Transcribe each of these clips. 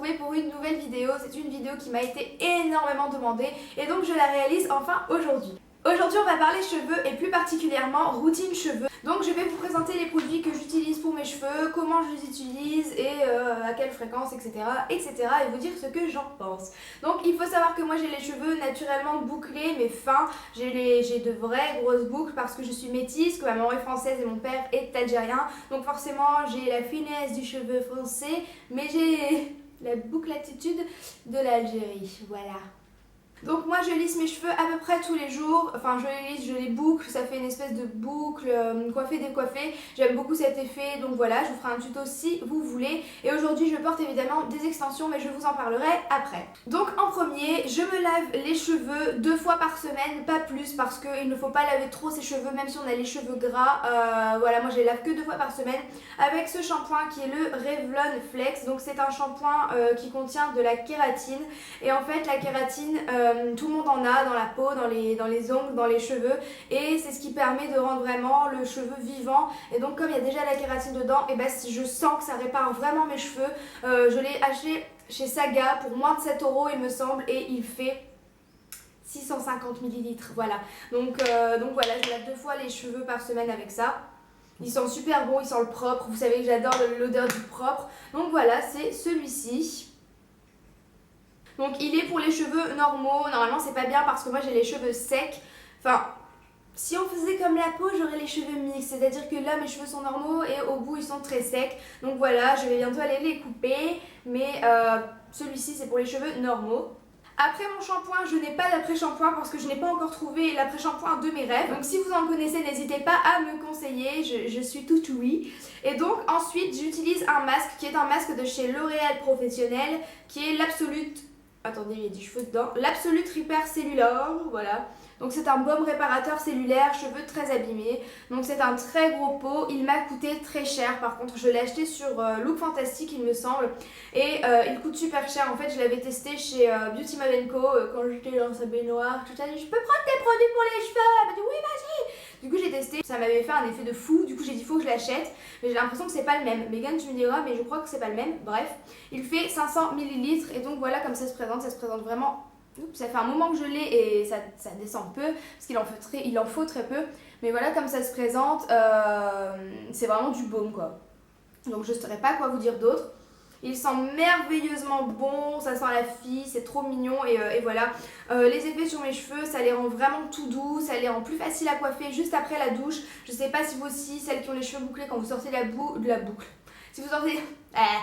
retrouver pour une nouvelle vidéo. C'est une vidéo qui m'a été énormément demandée et donc je la réalise enfin aujourd'hui. Aujourd'hui on va parler cheveux et plus particulièrement routine cheveux. Donc je vais vous présenter les produits que j'utilise pour mes cheveux, comment je les utilise et à quelle fréquence, etc., etc. et vous dire ce que j'en pense. Donc il faut savoir que moi j'ai les cheveux naturellement bouclés mais fins. J'ai de vraies grosses boucles parce que je suis métisse, que ma maman est française et mon père est algérien. Donc forcément j'ai la finesse du cheveu français mais j'ai la bouclatitude de l'Algérie. Voilà. Donc moi je lisse mes cheveux à peu près tous les jours, enfin je les lisse, je les boucle, ça fait une espèce de boucle coiffée décoiffée, j'aime beaucoup cet effet, donc voilà, je vous ferai un tuto si vous voulez. Et aujourd'hui je porte évidemment des extensions mais je vous en parlerai après. Donc en premier, je me lave les cheveux 2 fois par semaine, pas plus parce qu'il ne faut pas laver trop ses cheveux même si on a les cheveux gras. Voilà, moi je les lave que 2 fois par semaine avec ce shampoing qui est le Revlon Flex. Donc c'est un shampoing qui contient de la kératine et en fait la kératine... tout le monde en a dans la peau, dans les ongles, dans les cheveux et c'est ce qui permet de rendre vraiment le cheveu vivant. Et donc comme il y a déjà la kératine dedans, et ben je sens que ça répare vraiment mes cheveux. Je l'ai acheté chez Saga pour moins de 7 € il me semble et il fait 650 ml. Voilà. Donc voilà, je lave 2 fois les cheveux par semaine avec ça. Il sent super bon, il sent le propre. Vous savez que j'adore l'odeur du propre. Donc voilà, c'est celui-ci. Donc il est pour les cheveux normaux, normalement c'est pas bien parce que moi j'ai les cheveux secs. Enfin, si on faisait comme la peau, j'aurais les cheveux mixtes, c'est-à-dire que là mes cheveux sont normaux et au bout ils sont très secs. Donc voilà, je vais bientôt aller les couper, mais celui-ci c'est pour les cheveux normaux. Après mon shampoing, je n'ai pas d'après-shampoing parce que je n'ai pas encore trouvé l'après-shampoing de mes rêves. Donc si vous en connaissez, n'hésitez pas à me conseiller, je suis tout oui. Et donc ensuite j'utilise un masque qui est un masque de chez L'Oréal Professionnel, qui est l'Absolute... Attendez, il y a du cheveu dedans. L'Absolute Repair Cellular, voilà. Donc c'est un baume réparateur cellulaire, cheveux très abîmés. Donc c'est un très gros pot. Il m'a coûté très cher. Par contre, je l'ai acheté sur Look Fantastic, il me semble. Et il coûte super cher. En fait, je l'avais testé chez Beauty Co quand j'étais dans sa baignoire. Je lui ai dit, je peux prendre tes produits pour les cheveux? Elle m'a dit, oui, vas-y. Du coup, j'ai testé. Ça m'avait fait un effet de fou. Du coup, j'ai dit, faut que je l'achète. Mais j'ai l'impression que c'est pas le même. Megan, tu me diras, mais je crois que c'est pas le même. Bref, il fait 500 ml. Et donc voilà comme ça se présente. Ça se présente vraiment... Oups, ça fait un moment que je l'ai et ça descend peu parce qu'il en faut très peu. Mais voilà comme ça se présente, c'est vraiment du baume quoi. Donc je ne saurais pas quoi vous dire d'autre. Il sent merveilleusement bon, ça sent la fille, c'est trop mignon et voilà. Les effets sur mes cheveux, ça les rend vraiment tout doux, ça les rend plus faciles à coiffer juste après la douche. Je sais pas si vous aussi, celles qui ont les cheveux bouclés, quand vous sortez de la boucle. Si vous sortez...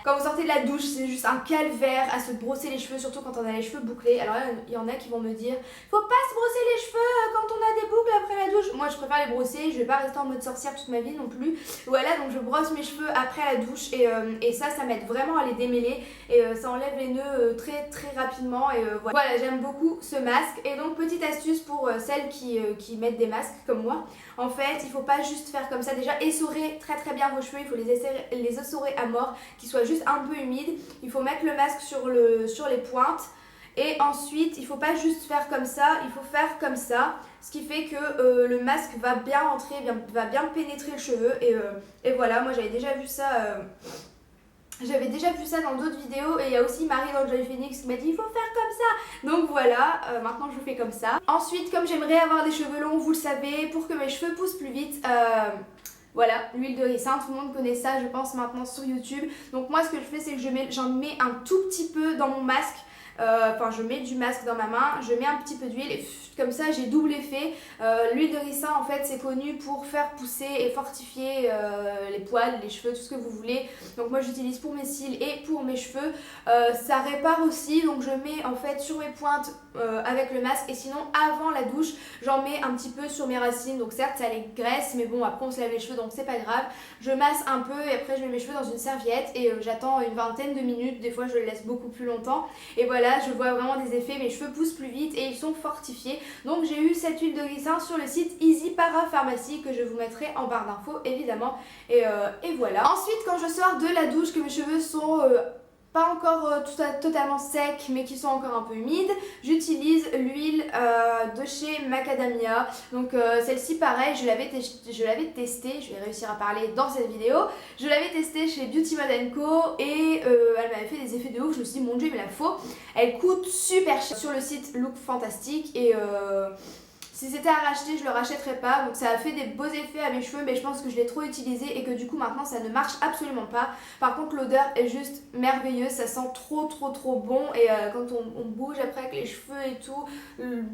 Quand vous sortez de la douche, c'est juste un calvaire à se brosser les cheveux, surtout quand on a les cheveux bouclés. Alors là, il y en a qui vont me dire, faut pas se brosser les cheveux quand on a des boucles après la douche. Moi, je préfère les brosser, je vais pas rester en mode sorcière toute ma vie non plus. Voilà, donc je brosse mes cheveux après la douche et ça m'aide vraiment à les démêler et ça enlève les nœuds très très rapidement et voilà, j'aime beaucoup ce masque. Et donc, petite astuce pour celles qui mettent des masques comme moi. En fait, il faut pas juste faire comme ça. Déjà, essorer très très bien vos cheveux, il faut les essorer à mort, qu'ils soient juste un peu humides. Il faut mettre le masque sur les pointes et ensuite il faut pas juste faire comme ça, il faut faire comme ça, ce qui fait que le masque va bien rentrer, va bien pénétrer le cheveu et voilà. Moi j'avais déjà vu ça dans d'autres vidéos et il y a aussi Marie dans Joy Phoenix qui m'a dit il faut faire comme ça. Donc voilà, maintenant je fais comme ça. Ensuite, comme j'aimerais avoir des cheveux longs, vous le savez, pour que mes cheveux poussent plus vite, voilà, l'huile de ricin, tout le monde connaît ça je pense maintenant sur YouTube. Donc moi ce que je fais c'est que j'en mets un tout petit peu dans mon masque. Enfin je mets du masque dans ma main, je mets un petit peu d'huile et comme ça j'ai double effet. L'huile de ricin en fait c'est connu pour faire pousser et fortifier les poils, les cheveux, tout ce que vous voulez. Donc moi j'utilise pour mes cils et pour mes cheveux. Ça répare aussi, donc je mets en fait sur mes pointes avec le masque et sinon avant la douche j'en mets un petit peu sur mes racines. Donc certes ça les graisse mais bon après on se lave les cheveux donc c'est pas grave. Je masse un peu et après je mets mes cheveux dans une serviette et j'attends une vingtaine de minutes, des fois je le laisse beaucoup plus longtemps et voilà. Je vois vraiment des effets, mes cheveux poussent plus vite et ils sont fortifiés. Donc j'ai eu cette huile de ricin sur le site Easy Parapharmacie que je vous mettrai en barre d'infos évidemment et voilà. Ensuite quand je sors de la douche que mes cheveux sont pas encore totalement secs mais qui sont encore un peu humides, j'utilise l'huile de chez Macadamia. Donc celle-ci pareil, je l'avais testée, je vais réussir à parler dans cette vidéo. Je l'avais testée chez Beauty Mode Co et elle m'avait fait des effets de ouf. Je me suis dit mon dieu il me la faut. Elle coûte super cher sur le site Look Fantastic et si c'était à racheter, je le rachèterais pas. Donc ça a fait des beaux effets à mes cheveux, mais je pense que je l'ai trop utilisé et que du coup maintenant ça ne marche absolument pas. Par contre l'odeur est juste merveilleuse, ça sent trop bon et quand on bouge après avec les cheveux et tout,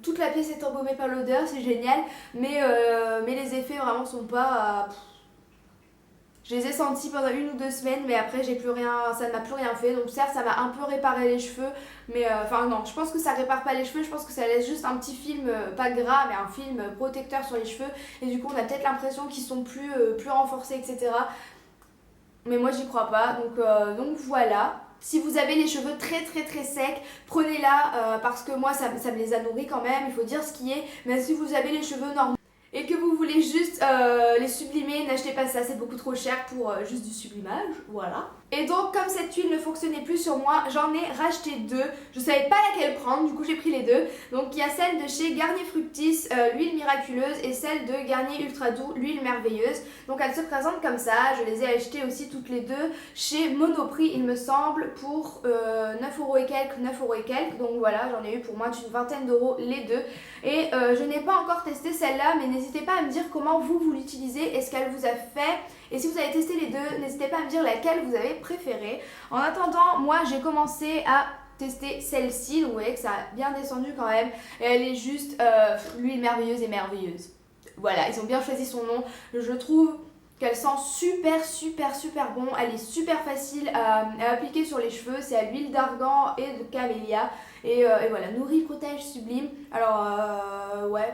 toute la pièce est embaumée par l'odeur, c'est génial. Mais les effets vraiment sont pas... Je les ai sentis pendant 1 ou 2 semaines, mais après j'ai plus rien, ça ne m'a plus rien fait. Donc certes ça m'a un peu réparé les cheveux, mais enfin non, je pense que ça répare pas les cheveux, je pense que ça laisse juste un petit film, pas gras, mais un film protecteur sur les cheveux. Et du coup on a peut-être l'impression qu'ils sont plus renforcés, etc. Mais moi j'y crois pas, donc voilà. Si vous avez les cheveux très secs, prenez-la parce que moi ça me les a nourris quand même, il faut dire ce qui est. Mais si vous avez les cheveux normaux et que vous voulez juste les sublimer, n'achetez pas ça, c'est beaucoup trop cher pour juste du sublimage, voilà. Et donc comme cette huile ne fonctionnait plus sur moi, j'en ai racheté 2. Je savais pas laquelle prendre, du coup j'ai pris les 2. Donc il y a celle de chez Garnier Fructis, l'huile miraculeuse, et celle de Garnier Ultra Doux, l'huile merveilleuse. Donc elles se présentent comme ça, je les ai achetées aussi toutes les deux chez Monoprix il me semble pour 9€ et quelques, donc voilà, j'en ai eu pour moins d'une vingtaine d'euros les deux. Et je n'ai pas encore testé celle-là, mais n'hésitez pas à me dire comment vous l'utilisez et ce qu'elle vous a fait. Et si vous avez testé les deux, n'hésitez pas à me dire laquelle vous avez préférée. En attendant, moi j'ai commencé à tester celle-ci, donc vous voyez que ça a bien descendu quand même. Et elle est juste l'huile merveilleuse et merveilleuse. Voilà, ils ont bien choisi son nom. Je trouve qu'elle sent super bon. Elle est super facile à appliquer sur les cheveux. C'est à l'huile d'argan et de camélia. Et voilà, nourrit, protège, sublime. Alors ouais,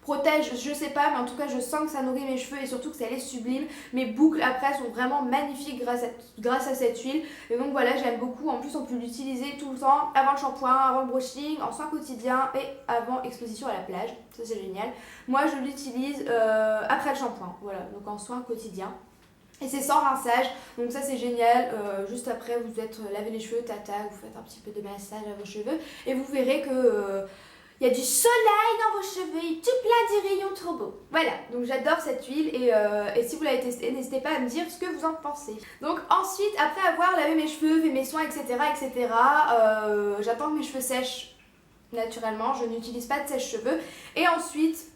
protège, je sais pas, mais en tout cas je sens que ça nourrit mes cheveux et surtout que ça les sublime. Mes boucles après sont vraiment magnifiques grâce à cette huile. Et donc voilà, j'aime beaucoup. En plus on peut l'utiliser tout le temps, avant le shampoing, avant le brushing, en soin quotidien et avant exposition à la plage. Ça c'est génial. Moi je l'utilise après le shampoing, voilà, donc en soin quotidien. Et c'est sans rinçage, donc ça c'est génial. Juste après vous êtes lavé les cheveux, tata, vous faites un petit peu de massage à vos cheveux et vous verrez que il y a du soleil dans vos cheveux, il tout plein de rayons trop beaux. Voilà, donc j'adore cette huile et si vous l'avez testée, n'hésitez pas à me dire ce que vous en pensez. Donc ensuite, après avoir lavé mes cheveux, fait mes soins, etc., j'attends que mes cheveux sèchent naturellement, je n'utilise pas de sèche-cheveux. Et ensuite,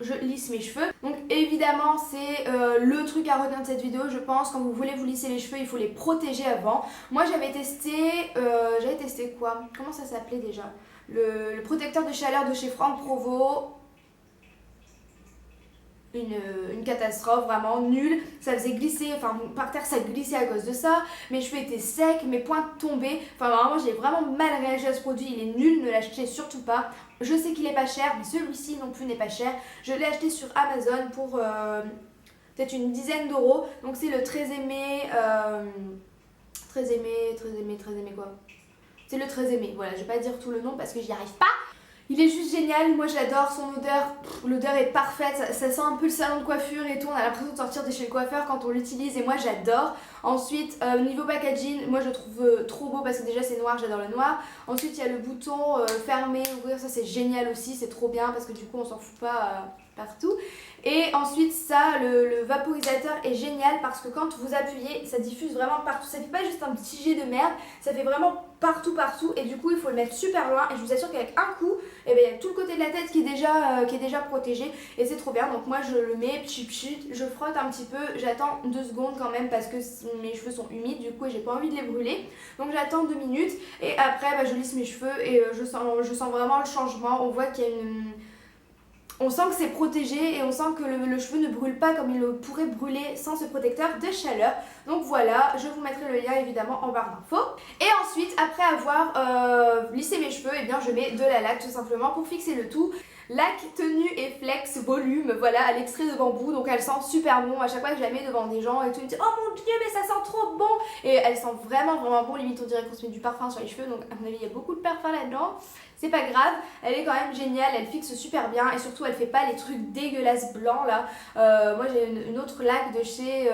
je lisse mes cheveux. Donc évidemment c'est le truc à retenir de cette vidéo je pense. Quand vous voulez vous lisser les cheveux il faut les protéger avant. Moi j'avais testé quoi? Comment ça s'appelait déjà? Le protecteur de chaleur de chez Franck Provo. Une catastrophe, vraiment nulle. Ça faisait glisser, enfin par terre ça glissait à cause de ça. Mes cheveux étaient secs, mes pointes tombaient. Enfin vraiment j'ai vraiment mal réagi à ce produit, il est nul, ne l'achetez surtout pas. Je sais qu'il est pas cher, mais celui-ci non plus n'est pas cher. Je l'ai acheté sur Amazon pour peut-être une dizaine d'euros. Donc c'est le très aimé quoi. C'est le très aimé, voilà, je vais pas dire tout le nom parce que j'y arrive pas. Il est juste génial, moi j'adore son odeur, l'odeur est parfaite, ça sent un peu le salon de coiffure et tout, on a l'impression de sortir de chez le coiffeur quand on l'utilise et moi j'adore. Ensuite, niveau packaging, moi je trouve trop beau parce que déjà c'est noir, j'adore le noir. Ensuite il y a le bouton fermer, ouvrir, ça c'est génial aussi, c'est trop bien parce que du coup on s'en fout pas partout. Et ensuite ça, le vaporisateur est génial parce que quand vous appuyez, ça diffuse vraiment partout, ça fait pas juste un petit jet de merde, ça fait vraiment partout et du coup il faut le mettre super loin et je vous assure qu'avec un coup, eh ben, il y a tout le côté de la tête qui est déjà protégé et c'est trop bien. Donc moi je le mets, je frotte un petit peu, j'attends 2 secondes quand même parce que mes cheveux sont humides du coup et j'ai pas envie de les brûler. Donc j'attends 2 minutes et après je lisse mes cheveux et je sens vraiment le changement. On voit qu'il y a on sent que c'est protégé et on sent que le cheveu ne brûle pas comme il le pourrait brûler sans ce protecteur de chaleur. Donc voilà, je vous mettrai le lien évidemment en barre d'infos. Et ensuite, après avoir lissé mes cheveux, eh bien, je mets de la laque tout simplement pour fixer le tout. Laque, tenue et flex volume, voilà, à l'extrait de bambou, donc elle sent super bon. À chaque fois que je la mets devant des gens et tout, ils me disent oh mon dieu mais ça sent trop bon. Et elle sent vraiment bon, limite on dirait qu'on se met du parfum sur les cheveux, donc à mon avis il y a beaucoup de parfum là-dedans. C'est pas grave, elle est quand même géniale, elle fixe super bien et surtout elle fait pas les trucs dégueulasses blancs là. Moi j'ai une autre laque de chez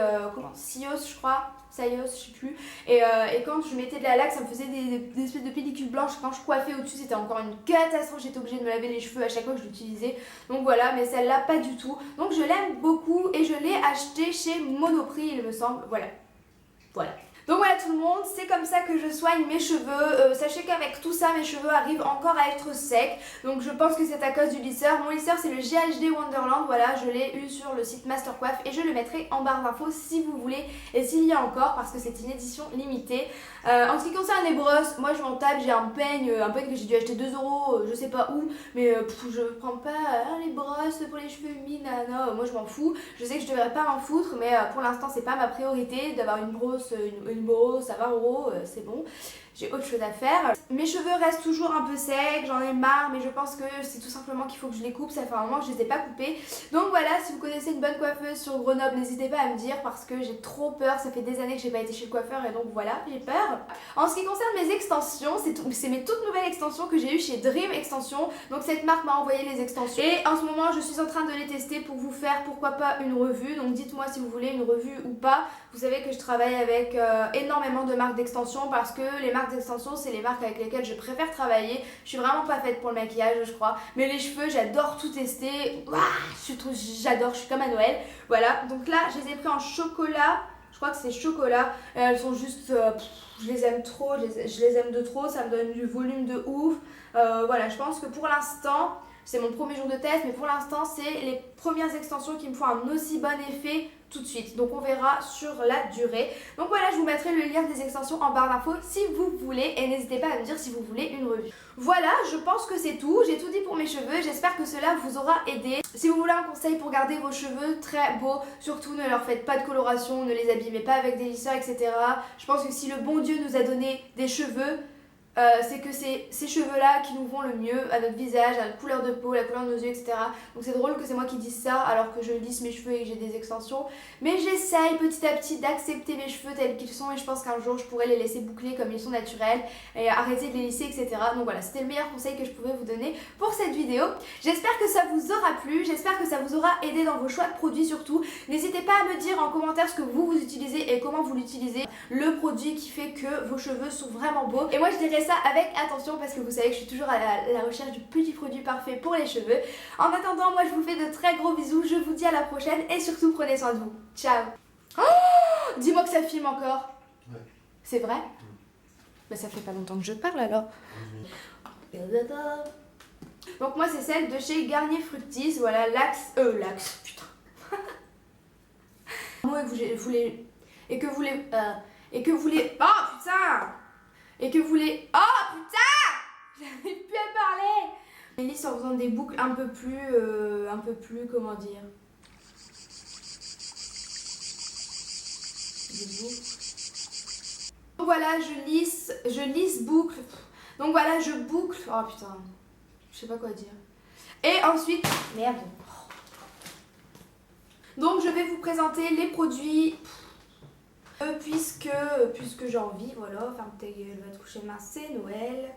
Sios je crois. Sayos, je sais plus. Et quand je mettais de la laque, ça me faisait des espèces de pellicules blanches. Quand je coiffais au-dessus, c'était encore une catastrophe. J'étais obligée de me laver les cheveux à chaque fois que je l'utilisais. Donc voilà, mais celle-là, pas du tout. Donc je l'aime beaucoup et je l'ai achetée chez Monoprix, il me semble. Voilà. Voilà. Donc voilà tout le monde, c'est comme ça que je soigne mes cheveux. Sachez qu'avec tout ça, mes cheveux arrivent encore à être secs. Donc je pense que c'est à cause du lisseur. Mon lisseur c'est le GHD Wonderland. Voilà, je l'ai eu sur le site Mastercoiffe et je le mettrai en barre d'infos si vous voulez. Et s'il y a encore, parce que c'est une édition limitée. En ce qui concerne les brosses, moi je m'en tape, j'ai un peigne que j'ai dû acheter 2 €, je sais pas où. Mais je prends pas les brosses pour les cheveux humides, non, moi je m'en fous. Je sais que je devrais pas m'en foutre, mais pour l'instant c'est pas ma priorité d'avoir une brosse, une brosse à 20 €, c'est bon. J'ai autre chose à faire. Mes cheveux restent toujours un peu secs, j'en ai marre, mais je pense que c'est tout simplement qu'il faut que je les coupe. Ça fait un moment que je les ai pas coupés. Donc voilà, si vous connaissez une bonne coiffeuse sur Grenoble, n'hésitez pas à me dire parce que j'ai trop peur. Ça fait des années que j'ai pas été chez le coiffeur et donc voilà, j'ai peur. En ce qui concerne mes extensions, c'est mes toutes nouvelles extensions que j'ai eues chez Dream Extension. Donc cette marque m'a envoyé les extensions. Et en ce moment, je suis en train de les tester pour vous faire pourquoi pas une revue. Donc dites-moi si vous voulez une revue ou pas. Vous savez que je travaille avec énormément de marques d'extensions parce que les marques d'extension c'est les marques avec lesquelles je préfère travailler. Je suis vraiment pas faite pour le maquillage je crois. Mais les cheveux j'adore tout tester. J'adore, je suis comme à Noël. Voilà, donc là je les ai pris en chocolat. Je crois que c'est chocolat. Elles sont juste... je les aime trop, je les aime de trop. Ça me donne du volume de ouf. Voilà, je pense que pour l'instant... C'est mon premier jour de test, mais pour l'instant, c'est les premières extensions qui me font un aussi bon effet tout de suite. Donc on verra sur la durée. Donc voilà, je vous mettrai le lien des extensions en barre d'infos si vous voulez. Et n'hésitez pas à me dire si vous voulez une revue. Voilà, je pense que c'est tout. J'ai tout dit pour mes cheveux. J'espère que cela vous aura aidé. Si vous voulez un conseil pour garder vos cheveux très beaux, surtout ne leur faites pas de coloration, ne les abîmez pas avec des lisseurs, etc. Je pense que si le bon Dieu nous a donné des cheveux, c'est que c'est ces cheveux-là qui nous vont le mieux à notre visage, à notre couleur de peau, la couleur de nos yeux, etc. Donc c'est drôle que c'est moi qui dise ça alors que je lisse mes cheveux et que j'ai des extensions. Mais j'essaye petit à petit d'accepter mes cheveux tels qu'ils sont et je pense qu'un jour je pourrais les laisser boucler comme ils sont naturels et arrêter de les lisser, etc. Donc voilà, c'était le meilleur conseil que je pouvais vous donner pour cette vidéo. J'espère que ça vous aura plu, j'espère que ça vous aura aidé dans vos choix de produits surtout. N'hésitez pas à me dire en commentaire ce que vous utilisez et comment vous l'utilisez, le produit qui fait que vos cheveux sont vraiment beaux. Et moi je dirais ça avec attention parce que vous savez que je suis toujours à la recherche du petit produit parfait pour les cheveux. En attendant, moi je vous fais de très gros bisous, je vous dis à la prochaine et surtout prenez soin de vous. Ciao. Oh, dis-moi que ça filme encore. Ouais. C'est vrai? Bah ça fait pas longtemps que je parle alors. Donc moi c'est celle de chez Garnier Fructis, voilà, Laxe, putain. Moi et que vous les... Et que vous les... Oh putain. Et que vous les... Oh putain. J'arrive plus à parler. Je lisse en faisant des boucles un peu plus, comment dire... Des boucles. Donc voilà, je lisse, boucle. Donc voilà, je boucle. Oh putain, je sais pas quoi dire. Et ensuite, merde. Donc je vais vous présenter les produits... puisque j'ai envie, voilà, ferme ta gueule, va te coucher demain, c'est Noël.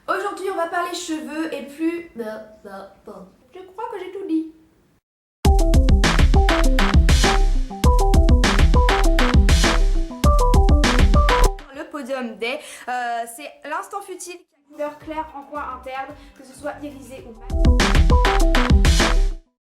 Aujourd'hui, on va parler cheveux et plus... Je crois que j'ai tout dit. Le podium des... c'est l'instant futile, couleur claire en coin interne, que ce soit irisé ou mat.